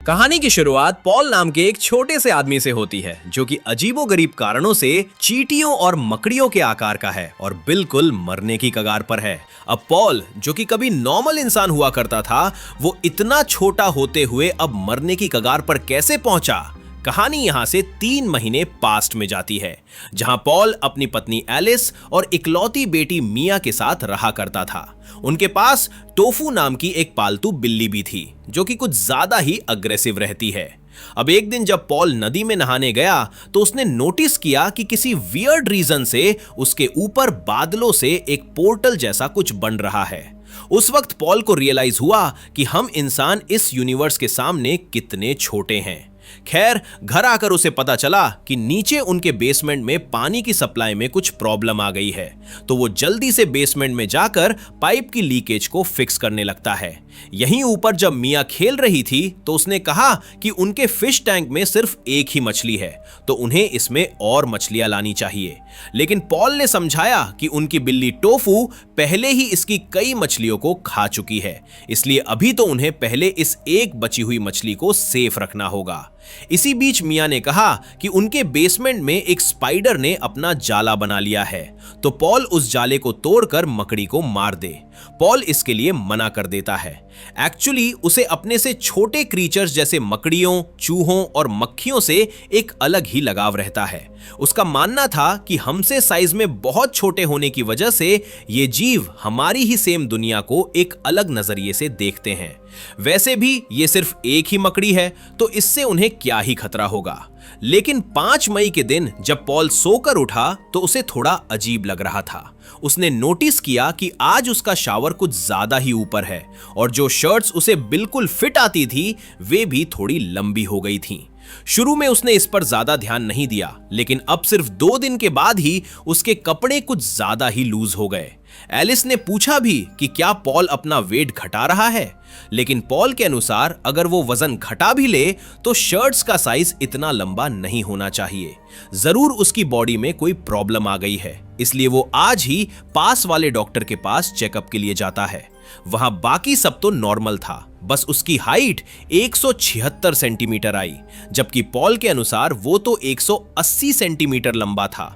कहानी की शुरुआत पॉल नाम के एक छोटे से आदमी से होती है जो कि अजीबोगरीब कारणों से चींटियों और मकड़ियों के आकार का है और बिल्कुल मरने की कगार पर है। अब पॉल जो कि कभी नॉर्मल इंसान हुआ करता था, वो इतना छोटा होते हुए अब मरने की कगार पर कैसे पहुंचा। कहानी यहां से 3 महीने पास्ट में जाती है, जहां पॉल अपनी पत्नी एलिस और इकलौती बेटी मिया के साथ रहा करता था। उनके पास टोफू नाम की एक पालतू बिल्ली भी थी जो कि कुछ ज्यादा ही अग्रेसिव रहती है। अब एक दिन जब पॉल नदी में नहाने गया तो उसने नोटिस किया कि किसी वियर्ड रीजन से उसके ऊपर बादलों से एक पोर्टल जैसा कुछ बन रहा है। उस वक्त पॉल को रियलाइज हुआ कि हम इंसान इस यूनिवर्स के सामने कितने छोटे हैं। खैर, घर आकर उसे पता चला कि नीचे उनके बेसमेंट में पानी की सप्लाई में कुछ प्रॉब्लम आ गई है, तो वो जल्दी से बेसमेंट में जाकर पाइप की लीकेज को फिक्स करने लगता है। यहीं ऊपर जब मिया खेल रही थी तो उसने कहा कि उनके फिश टैंक में सिर्फ एक ही मछली है, तो उन्हें इसमें और मछलियां लानी चाहिए। लेकिन पॉल ने समझाया कि उनकी बिल्ली टोफू पहले ही इसकी कई मछलियों को खा चुकी है, इसलिए अभी तो उन्हें पहले इस एक बची हुई मछली को सेफ रखना होगा। इसी बीच मिया ने कहा कि उनके बेसमेंट में एक स्पाइडर ने अपना जाला बना लिया है, तो पॉल उस जाले को तोड़कर मकड़ी को मार दे। पॉल इसके लिए मना कर देता है। एक्चुअली उसे अपने से छोटे क्रीचर्स जैसे मकड़ियों, चूहों और मक्खियों से एक अलग ही लगाव रहता है। उसका मानना था कि हमसे साइज में बहुत छोटे होने की वजह से ये जीव हमारी ही सेम दुनिया को एक अलग नजरिए से देखते हैं। वैसे भी ये सिर्फ एक ही मकड़ी है, तो इससे उन्हें क्या ही खतरा होगा। लेकिन 5 मई के दिन जब पॉल सोकर उठा तो उसे थोड़ा अजीब लग रहा था। उसने नोटिस किया कि आज उसका शावर कुछ ज्यादा ही ऊपर है और जो शर्ट्स उसे बिल्कुल फिट आती थी वे भी थोड़ी लंबी हो गई थीं। शुरू में उसने इस पर ज्यादा ध्यान नहीं दिया, लेकिन अब सिर्फ 2 दिन के बाद ही उसके कपड़े कुछ ज्यादा ही लूज हो गए। एलिस ने पूछा भी कि क्या पॉल अपना वेट घटा रहा है, लेकिन पॉल के अनुसार अगर वो वजन घटा भी ले तो शर्ट्स का साइज इतना लंबा नहीं होना चाहिए। जरूर उसकी बॉडी में कोई प्रॉब्लम आ गई है, इसलिए वो आज ही पास वाले डॉक्टर के पास चेकअप के लिए जाता है। वहां बाकी सब तो नॉर्मल था, बस उसकी हाइट 176 सेंटीमीटर आई, जबकि पॉल के अनुसार वो तो 180 सेंटीमीटर लंबा था।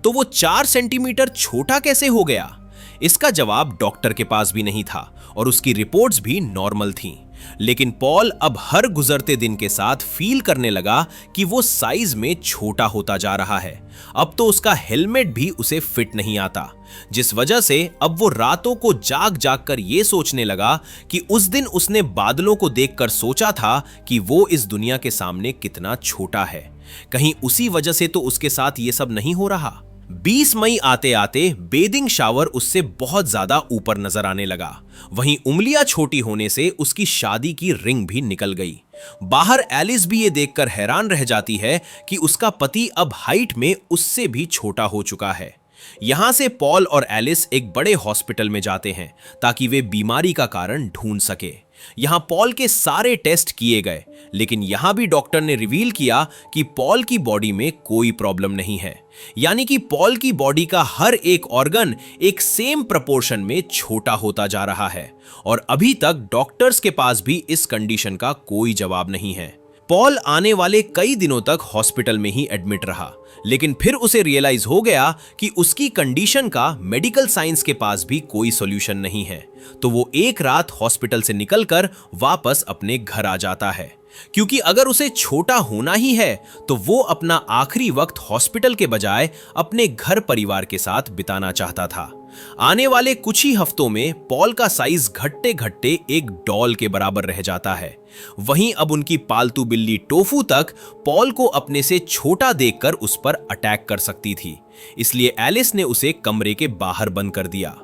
तो वो 4 सेंटीमीटर छोटा कैसे हो गया? इसका जवाब डॉक्टर के पास भी नहीं था और उसकी रिपोर्ट्स भी नॉर्मल थीं। लेकिन पॉल अब हर गुजरते दिन के साथ फील करने लगा कि वो साइज में छोटा होता जा रहा है। अब तो उसका हेलमेट भी उसे फिट नहीं आता, जिस वजह से अब वो रातों को जाग जाग कर ये सोचने लगा कि उस दिन उसने बादलों को देखकर सोचा था कि वो इस दुनिया के सामने कितना छोटा है। कहीं उसी वजह से तो उसके साथ ये सब नहीं हो रहा। 20 मई आते आते बेदिंग शावर उससे बहुत ज्यादा ऊपर नजर आने लगा। वहीं उंगलियां छोटी होने से उसकी शादी की रिंग भी निकल गई। बाहर एलिस भी ये देखकर हैरान रह जाती है कि उसका पति अब हाइट में उससे भी छोटा हो चुका है। यहां से पॉल और एलिस एक बड़े हॉस्पिटल में जाते हैं ताकि वे बीमारी का कारण ढूंढ सके। यहां पॉल के सारे टेस्ट किए गए, लेकिन यहां भी डॉक्टर ने रिवील किया कि पॉल की बॉडी में कोई प्रॉब्लम नहीं है, यानी कि पॉल की बॉडी का हर एक ऑर्गन एक सेम प्रोपोर्शन में छोटा होता जा रहा है और अभी तक डॉक्टर्स के पास भी इस कंडीशन का कोई जवाब नहीं है। पॉल आने वाले कई दिनों तक हॉस्पिटल में ही एडमिट रहा, लेकिन फिर उसे रियलाइज हो गया कि उसकी कंडीशन का मेडिकल साइंस के पास भी कोई सॉल्यूशन नहीं है। तो वो एक रात हॉस्पिटल से निकलकर वापस अपने घर आ जाता है, क्योंकि अगर उसे छोटा होना ही है तो वो अपना आखिरी वक्त हॉस्पिटल के बजाय अपने घर परिवार के साथ बिताना चाहता था। आने वाले कुछ ही हफ्तों में पॉल का साइज घटते घटते एक डॉल के बराबर रह जाता है। वहीं अब उनकी पालतू बिल्ली टोफू तक पॉल को अपने से छोटा देखकर उस पर अटैक कर सकती थी, इसलिए एलिस ने उसे कमरे के बाहर बंद कर दिया।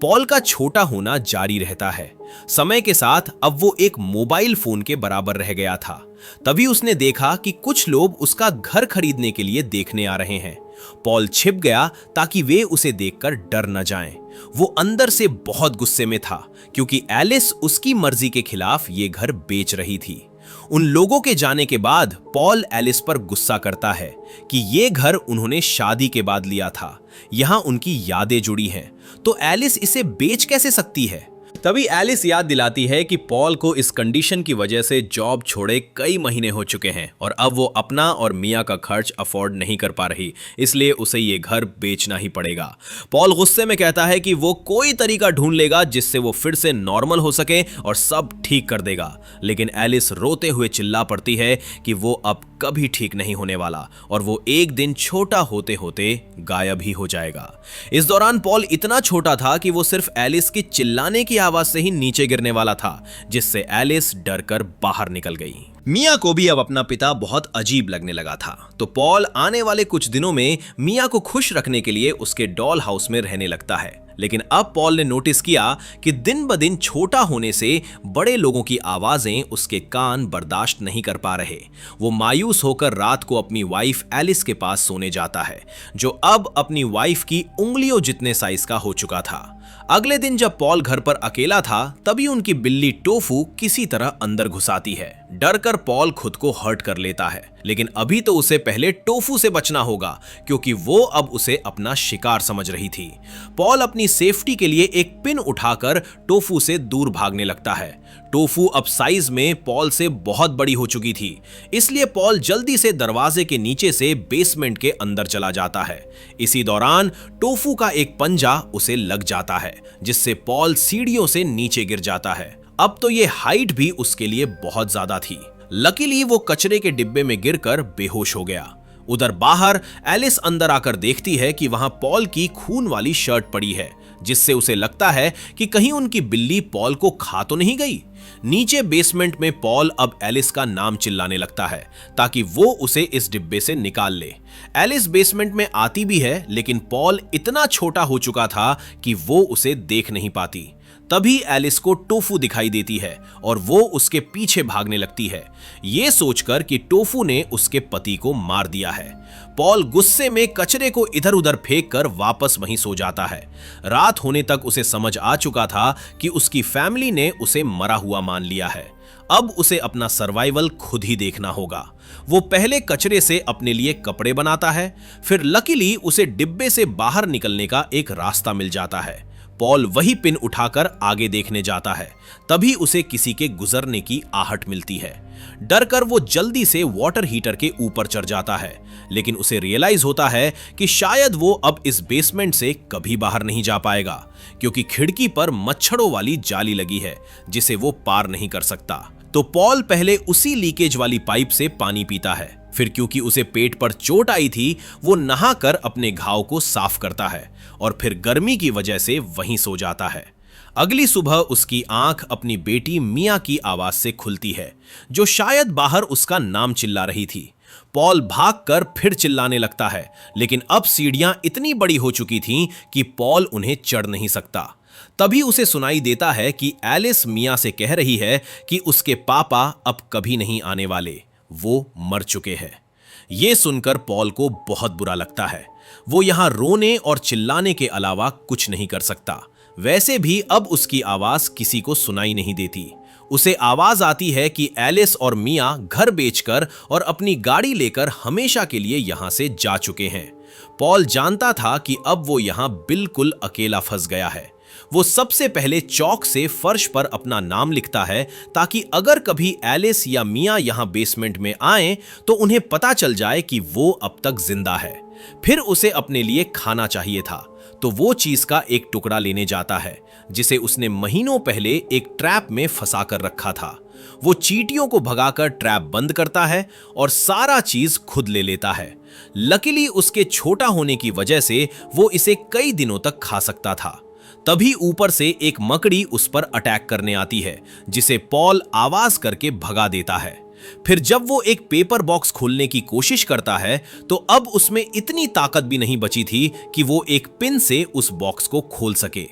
पॉल का छोटा होना जारी रहता है। समय के साथ अब वो एक मोबाइल फोन के बराबर रह गया था। तभी उसने देखा कि कुछ लोग उसका घर खरीदने के लिए देखने आ रहे हैं। पॉल छिप गया ताकि वे उसे देखकर डर न जाएं। वो अंदर से बहुत गुस्से में था क्योंकि एलिस उसकी मर्जी के खिलाफ ये घर बेच रही थी। उन लोगों के जाने के बाद पॉल एलिस पर गुस्सा करता है कि ये घर उन्होंने शादी के बाद लिया था, यहां उनकी यादें जुड़ी हैं, तो एलिस इसे बेच कैसे सकती है। तभी एलिस याद दिलाती है कि पॉल को इस कंडीशन की वजह से जॉब छोड़े कई महीने हो चुके हैं और अब वो अपना और मिया का खर्च अफोर्ड नहीं कर पा रही, इसलिए उसे ये घर बेचना ही पड़ेगा। पॉल गुस्से में कहता है कि वो कोई तरीका ढूंढ लेगा जिससे वो फिर से नॉर्मल हो सके और सब ठीक कर देगा, लेकिन एलिस रोते हुए चिल्ला पड़ती है कि वो अब कभी ठीक नहीं होने वाला और वो एक दिन छोटा होते होते गायब ही हो जाएगा। इस दौरान पॉल इतना छोटा था कि वो सिर्फ एलिस की चिल्लाने की आवाज से ही नीचे गिरने वाला था, जिससे एलिस डरकर बाहर निकल गई। मिया को भी अब अपना पिता बहुत अजीब लगने लगा था, तो पॉल आने वाले कुछ दिनों में मिया को खुश रखने के लिए उसके डॉल हाउस में रहने लगता है। लेकिन अब पॉल ने नोटिस किया कि दिन ब दिन छोटा होने से बड़े लोगों की आवाजें उसके कान बर्दाश्त नहीं कर पा रहे। वो मायूस होकर रात को अपनी वाइफ एलिस के पास सोने जाता है, जो अब अपनी वाइफ की उंगलियों जितने साइज का हो चुका था। अगले दिन जब पॉल घर पर अकेला था, तभी उनकी बिल्ली टोफू किसी तरह अंदर घुस आती है। डरकर पॉल खुद को हर्ट कर लेता है, लेकिन अभी तो उसे पहले टोफू से बचना होगा, क्योंकि वो अब उसे अपना शिकार समझ रही थी। पॉल अपनी सेफ्टी के लिए एक पिन उठाकर टोफू से दूर भागने लगता है। टोफू अब साइज में पॉल से बहुत बड़ी हो चुकी थी, इसलिए पॉल जल्दी से दरवाजे के नीचे से बेसमेंट के अंदर चला जाता है। इसी दौरान टोफू का एक पंजा उसे लग जाता है, जिससे पॉल सीढ़ियों से नीचे गिर जाता है। अब तो ये हाइट भी उसके लिए बहुत ज्यादा थी। लकीली वो कचरे के डिब्बे में गिरकर बेहोश हो गया। उधर बाहर एलिस अंदर आकर देखती है कि वहां पॉल की खून वाली शर्ट पड़ी है, जिससे उसे लगता है कि कहीं उनकी बिल्ली पॉल को खा तो नहीं गई। नीचे बेसमेंट में पॉल अब एलिस का नाम चिल्लाने लगता है ताकि वो उसे इस डिब्बे से निकाल ले। एलिस बेसमेंट में आती भी है, लेकिन पॉल इतना छोटा हो चुका था कि वो उसे देख नहीं पाती। तभी एलिस को टोफू दिखाई देती है और वो उसके पीछे भागने लगती है, ये सोचकर कि टोफू ने उसके पति को मार दिया है। पॉल गुस्से में कचरे को इधर उधर फेंक कर वापस वहीं सो जाता है। रात होने तक उसे समझ आ चुका था कि उसकी फैमिली ने उसे मरा हुआ मान लिया है। अब उसे अपना सर्वाइवल खुद ही देखना होगा। वो पहले कचरे से अपने लिए कपड़े बनाता है, फिर लकीली उसे डिब्बे से बाहर निकलने का एक रास्ता मिल जाता है। पॉल वही पिन उठाकर आगे देखने जाता है, तभी उसे किसी के गुजरने की आहट मिलती है। डरकर वो जल्दी से वाटर हीटर के ऊपर चढ़ जाता है, लेकिन उसे रियलाइज होता है कि शायद वो अब इस बेसमेंट से कभी बाहर नहीं जा पाएगा, क्योंकि खिड़की पर मच्छरों वाली जाली लगी है जिसे वो पार नहीं कर सकता। तो पॉल पहले उसी लीकेज वाली पाइप से पानी पीता है, फिर क्योंकि उसे पेट पर चोट आई थी, वो नहाकर अपने घाव को साफ करता है और फिर गर्मी की वजह से वहीं सो जाता है। अगली सुबह उसकी आंख अपनी बेटी मिया की आवाज से खुलती है, जो शायद बाहर उसका नाम चिल्ला रही थी। पॉल भागकर फिर चिल्लाने लगता है, लेकिन अब सीढ़ियां इतनी बड़ी हो चुकी थीं कि पॉल उन्हें चढ़ नहीं सकता। तभी उसे सुनाई देता है कि एलिस मिया से कह रही है कि उसके पापा अब कभी नहीं आने वाले, वो मर चुके हैं। ये सुनकर पॉल को बहुत बुरा लगता है। वो यहां रोने और चिल्लाने के अलावा कुछ नहीं कर सकता। वैसे भी अब उसकी आवाज किसी को सुनाई नहीं देती। उसे आवाज आती है कि एलिस और मिया घर बेचकर और अपनी गाड़ी लेकर हमेशा के लिए यहां से जा चुके हैं। पॉल जानता था कि अब वो यहां बिल्कुल अकेला फंस गया है। वो सबसे पहले चौक से फर्श पर अपना नाम लिखता है, ताकि अगर कभी एलिस या मिया यहां बेसमेंट में आए तो उन्हें पता चल जाए कि वो अब तक जिंदा है। फिर उसे अपने लिए खाना चाहिए था, तो वो चीज का एक टुकड़ा लेने जाता है जिसे उसने महीनों पहले एक ट्रैप में फंसा कर रखा था। वो चींटियों को भगाकर ट्रैप बंद करता है और सारा चीज खुद ले लेता है। लकीली उसके छोटा होने की वजह से वो इसे कई दिनों तक खा सकता था। तभी ऊपर से एक मकड़ी उस पर अटैक करने आती है, जिसे पॉल आवाज करके भगा देता है। फिर जब वो एक पेपर बॉक्स खोलने की कोशिश करता है, तो अब उसमें इतनी ताकत भी नहीं बची थी कि वो एक पिन से उस बॉक्स को खोल सके।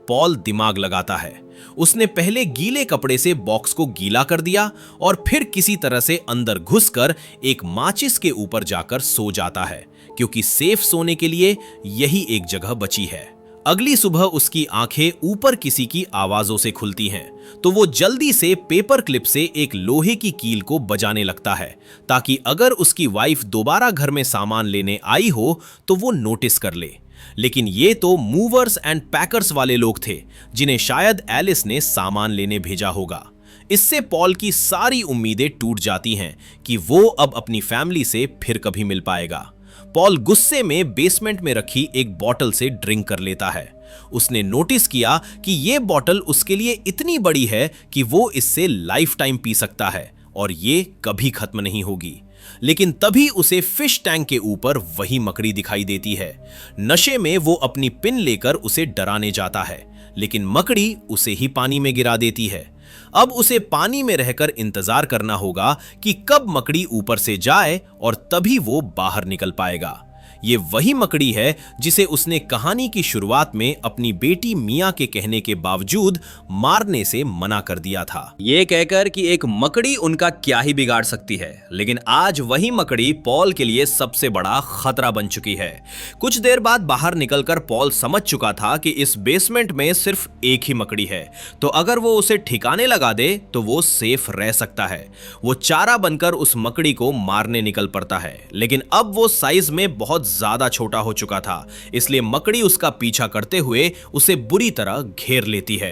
पॉल दिमाग लगाता है। उसने पहले गीले कपड़े से बॉक्स को गीला कर दिया और फिर किसी तरह से अंदर घुसकर एक माचिस के ऊपर जाकर सो जाता है, क्योंकि सेफ सोने के लिए यही एक जगह बची है। अगली सुबह उसकी आंखें ऊपर किसी की आवाजों से खुलती हैं, तो वो जल्दी से पेपर क्लिप से एक लोहे की कील को बजाने लगता है, ताकि अगर उसकी वाइफ दोबारा घर में सामान लेने आई हो तो वो नोटिस कर ले। लेकिन ये तो मूवर्स एंड पैकर्स वाले लोग थे जिन्हें शायद एलिस ने सामान लेने भेजा होगा। इससे पॉल की सारी उम्मीदें टूट जाती हैं कि वो अब अपनी फैमिली से फिर कभी मिल पाएगा। पॉल गुस्से में बेसमेंट में रखी एक बोतल से ड्रिंक कर लेता है। उसने नोटिस किया कि ये बोतल उसके लिए इतनी बड़ी है कि वो इससे लाइफ टाइम पी सकता है और ये कभी खत्म नहीं होगी। लेकिन तभी उसे फिश टैंक के ऊपर वही मकड़ी दिखाई देती है। नशे में वो अपनी पिन लेकर उसे डराने जाता है, लेकिन मकड़ी उसे ही पानी में गिरा देती है। अब उसे पानी में रहकर इंतजार करना होगा कि कब मकड़ी ऊपर से जाए और तभी वो बाहर निकल पाएगा। ये वही मकड़ी है जिसे उसने कहानी की शुरुआत में अपनी बेटी मिया के कहने के बावजूद मारने से मना कर दिया था, ये कहकर कि एक मकड़ी उनका क्या ही बिगाड़ सकती है। लेकिन आज वही मकड़ी पॉल के लिए सबसे बड़ा खतरा बन चुकी है। कुछ देर बाद बाहर निकलकर पॉल समझ चुका था कि इस बेसमेंट में सिर्फ एक ही मकड़ी है, तो अगर वो उसे ठिकाने लगा दे तो वो सेफ रह सकता है। वो चारा बनकर उस मकड़ी को मारने निकल पड़ता है, लेकिन अब वो साइज में बहुत ज्यादा छोटा हो चुका था, इसलिए मकड़ी उसका पीछा करते हुए उसे बुरी तरह घेर लेती है।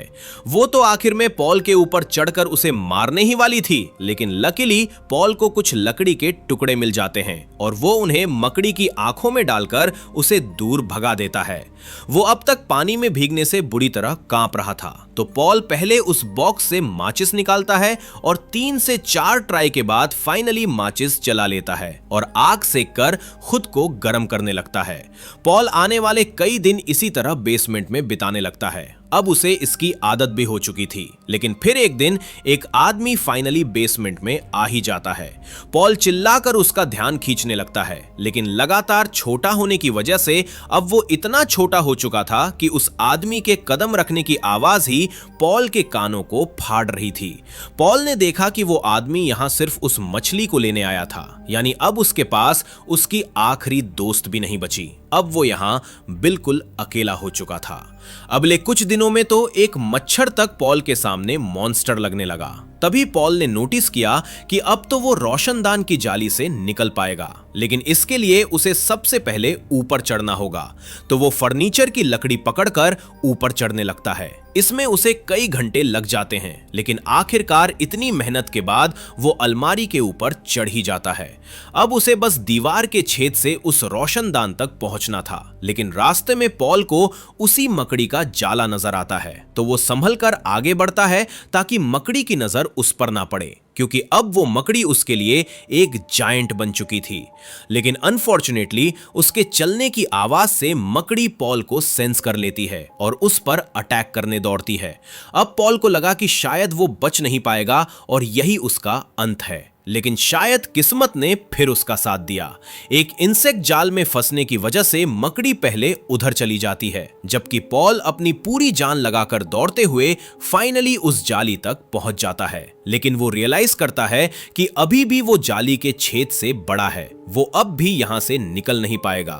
वो तो आखिर में पॉल के ऊपर चढ़कर उसे मारने ही वाली थी, लेकिन लकीली पॉल को कुछ लकड़ी के टुकड़े मिल जाते हैं और वो उन्हें मकड़ी की आंखों में डालकर उसे दूर भगा देता है। वो अब तक पानी में भीगने से बुरी तरह कांप रहा था, तो पॉल पहले उस बॉक्स से माचिस निकालता है और 3 से 4 ट्राई के बाद फाइनली माचिस जला लेता है और आग सेक कर खुद को गर्म करने लगता है। पॉल आने वाले कई दिन इसी तरह बेसमेंट में बिताने लगता है। अब उसे इसकी आदत भी हो चुकी थी, लेकिन फिर एक दिन एक आदमी फाइनली बेसमेंट में आ ही जाता है। पॉल चिल्लाकर उसका ध्यान खींचने लगता है, लेकिन लगातार छोटा होने की वजह से अब वो इतना छोटा हो चुका था कि उस आदमी के कदम रखने की आवाज ही पॉल के कानों को फाड़ रही थी। पॉल ने देखा कि वो आदमी यहां सिर्फ उस मछली को लेने आया था, यानी अब उसके पास उसकी आखिरी दोस्त भी नहीं बची। अब वो यहां बिल्कुल अकेला हो चुका था। अगले कुछ दिनों में तो एक मच्छर तक पॉल के सामने मॉन्स्टर लगने लगा। तभी पॉल ने नोटिस किया कि अब तो वो रोशनदान की जाली से निकल पाएगा, लेकिन इसके लिए उसे सबसे पहले ऊपर चढ़ना होगा। तो वो फर्नीचर की लकड़ी पकड़कर ऊपर चढ़ने लगता है। इसमें उसे कई घंटे लग जाते हैं, लेकिन आखिरकार इतनी मेहनत के बाद वो अलमारी के ऊपर चढ़ ही जाता है। अब उसे बस दीवार के छेद से उस रोशनदान तक पहुंचना था, लेकिन रास्ते में पॉल को उसी मकड़ी का जाला नजर आता है। तो वो संभल कर आगे बढ़ता है ताकि मकड़ी की नजर उस पर ना पड़े, क्योंकि अब वो मकड़ी उसके लिए एक जायंट बन चुकी थी। लेकिन अनफॉर्चुनेटली उसके चलने की आवाज से मकड़ी पॉल को सेंस कर लेती है और उस पर अटैक करने दौड़ती है। अब पॉल को लगा कि शायद वो बच नहीं पाएगा और यही उसका अंत है, लेकिन शायद किस्मत ने फिर उसका साथ दिया। एक इंसेक्ट जाल में फंसने की वजह से मकड़ी पहले उधर चली जाती है, जबकि पॉल अपनी पूरी जान लगाकर दौड़ते हुए फाइनली उस जाली तक पहुंच जाता है। लेकिन वो रियलाइज करता है कि अभी भी वो जाली के छेद से बड़ा है, वो अब भी यहां से निकल नहीं पाएगा।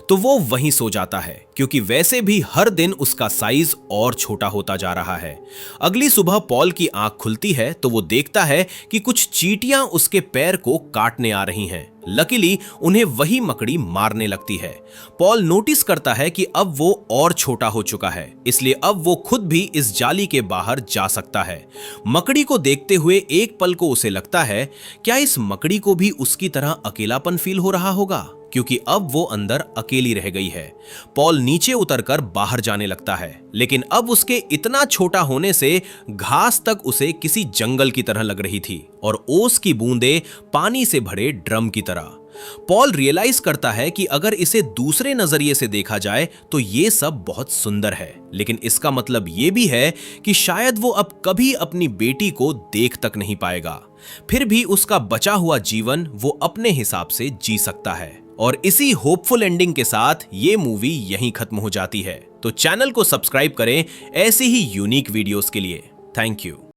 तो वो वहीं सो जाता है, क्योंकि वैसे भी हर दिन उसका साइज और छोटा होता जा रहा है। अगली सुबह पॉल की आंख खुलती है तो वो देखता है कि कुछ चींटियां उसके पैर को काटने आ रही हैं। लकीली उन्हें वही मकड़ी मारने लगती है। पॉल नोटिस करता है कि अब वो और छोटा हो चुका है, इसलिए अब वो खुद भी इस जाली के बाहर जा सकता है। मकड़ी को देखते हुए एक पल को उसे लगता है, क्या इस मकड़ी को भी उसकी तरह अकेलापन फील हो रहा होगा, क्योंकि अब वो अंदर अकेली रह गई है। पॉल नीचे उतरकर बाहर जाने लगता है, लेकिन अब उसके इतना छोटा होने से घास तक उसे किसी जंगल की तरह लग रही थी और ओस की बूंदें पानी से भरे ड्रम की तरह। पॉल रियलाइज करता है कि अगर इसे दूसरे नजरिए से देखा जाए तो ये सब बहुत सुंदर है, लेकिन इसका मतलब ये भी है कि शायद वो अब कभी अपनी बेटी को देख तक नहीं पाएगा। फिर भी उसका बचा हुआ जीवन वो अपने हिसाब से जी सकता है। और इसी होपफुल एंडिंग के साथ ये मूवी यहीं खत्म हो जाती है। तो चैनल को सब्सक्राइब करें ऐसे ही यूनिक वीडियोस के लिए। Thank you.